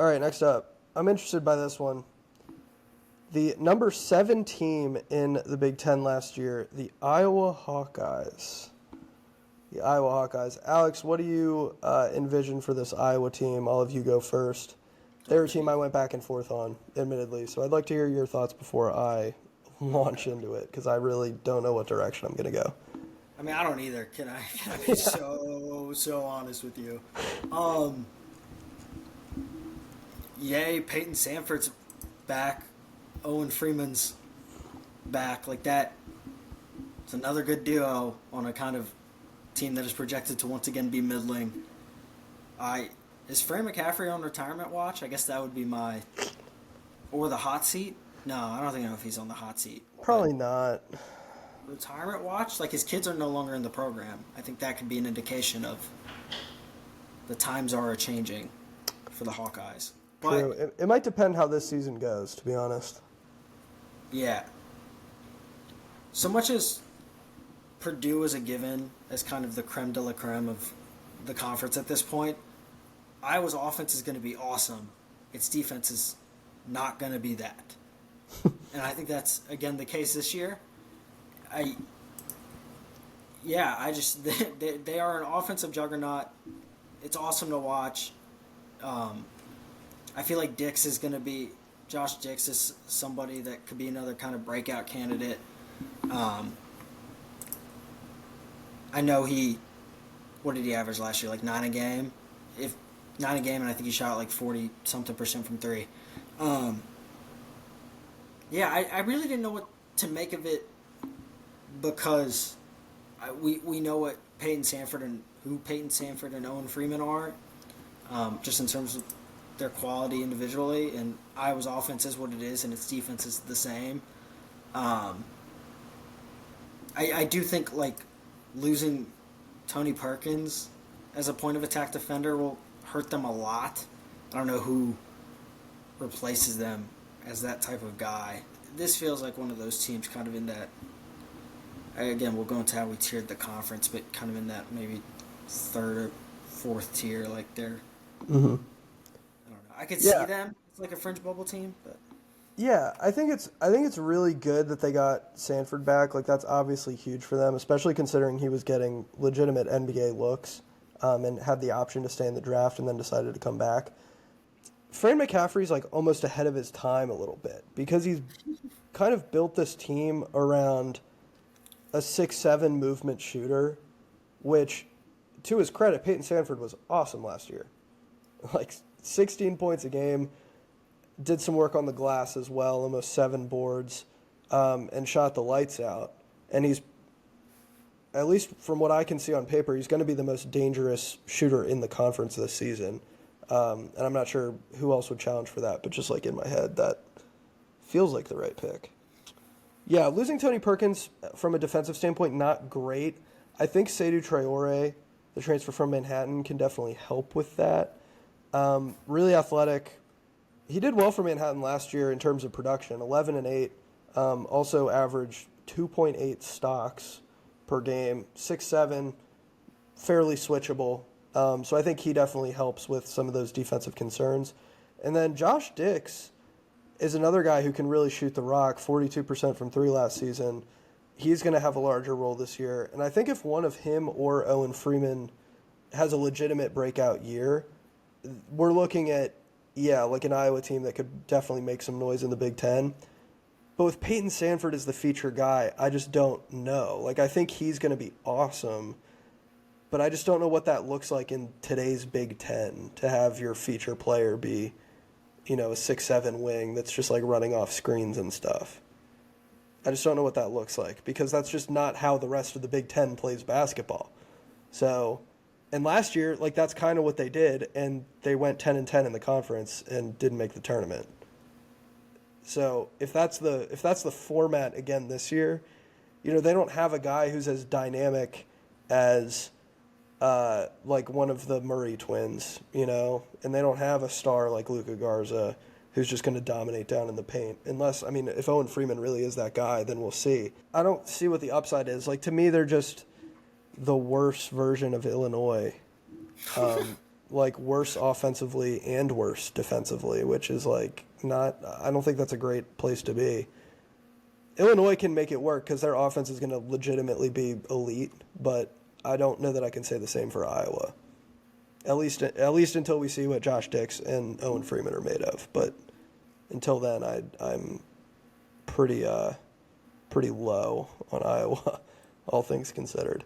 All right, next up. I'm interested by this one. The number 7 team in the Big Ten last year, the Iowa Hawkeyes. The Iowa Hawkeyes. Alex, what do you envision for this Iowa team? All of you go first. They're a team I went back and forth on, admittedly. So I'd like to hear your thoughts before I launch into it, because I really don't know what direction I'm going to go. I mean, I don't either. Can I be so honest with you? Um, Yay, Peyton Sanford's back. Owen Freeman's back. Like that. It's another good duo on a kind of team that is projected to once again be middling. I Is Fran McCaffrey on retirement watch? I guess that would be my or the hot seat. No, I don't think I know if he's on the hot seat. But Probably not. retirement watch, like his kids are no longer in the program. I think that could be an indication of the times are changing for the Hawkeyes. True. But It might depend how this season goes, to be honest. yeah, so much as Purdue is a given as kind of the creme de la creme of the conference at this point, Iowa's offense is going to be awesome. Its defense is not going to be that. And I think that's, again, the case this year. I just they are an offensive juggernaut. It's awesome to watch. I feel like Josh Dix is somebody that could be another kind of breakout candidate. I know what did he average last year? Like 9 a game? If 9 a game, and I think he shot like 40 something percent from three. I really didn't know what to make of it because we know what who Peyton Sanford and Owen Freeman are, just in terms of their quality individually, and Iowa's offense is what it is, and its defense is the same. I do think like losing Tony Perkins as a point of attack defender will hurt them a lot. I don't know who replaces them as that type of guy. This feels like one of those teams kind of in that, again, we'll go into how we tiered the conference, but kind of in that maybe third or fourth tier, like they're, Mm-hmm. I don't know. I could see Yeah, them. It's like a fringe bubble team, but yeah. I think it's really good that they got Sanford back. Like that's obviously huge for them, especially considering he was getting legitimate NBA looks, and had the option to stay in the draft and then decided to come back. Fran McCaffrey's like almost ahead of his time a little bit because he's kind of built this team around a 6'7" movement shooter, which, to his credit, Peyton Sanford was awesome last year. Like 16 points a game, did some work on the glass as well, almost 7 boards, and shot the lights out. And he's, at least from what I can see on paper, he's going to be the most dangerous shooter in the conference this season. And I'm not sure who else would challenge for that, but just like in my head, that feels like the right pick. Yeah, losing Tony Perkins from a defensive standpoint, not great. I think Seydou Traore, the transfer from Manhattan, can definitely help with that. Really athletic. He did well for Manhattan last year in terms of production, 11 and 8. Also averaged 2.8 stocks per game, 6'7", fairly switchable. So I think he definitely helps with some of those defensive concerns. And then Josh Dix is another guy who can really shoot the rock, 42% from three last season. He's going to have a larger role this year. And I think if one of him or Owen Freeman has a legitimate breakout year, we're looking at, like an Iowa team that could definitely make some noise in the Big Ten. But with Peyton Sanford as the feature guy, I just don't know. Like, I think he's going to be awesome, but I just don't know what that looks like in today's Big Ten to have your feature player be, a 6'7" wing that's just like running off screens and stuff. I just don't know what that looks like because that's just not how the rest of the Big Ten plays basketball. So, and last year, like that's kind of what they did, and they went 10-10 in the conference and didn't make the tournament. So if that's the format again this year, they don't have a guy who's as dynamic as like one of the Murray twins, and they don't have a star like Luka Garza who's just going to dominate down in the paint. Unless, if Owen Freeman really is that guy, then we'll see. I don't see what the upside is. Like, to me, they're just the worst version of Illinois like worse offensively and worse defensively, which is like not. I don't think that's a great place to be. Illinois can make it work because their offense is going to legitimately be elite, but I don't know that I can say the same for Iowa. At least until we see what Josh Dix and Owen Freeman are made of. But until then, I'm pretty pretty low on Iowa, all things considered.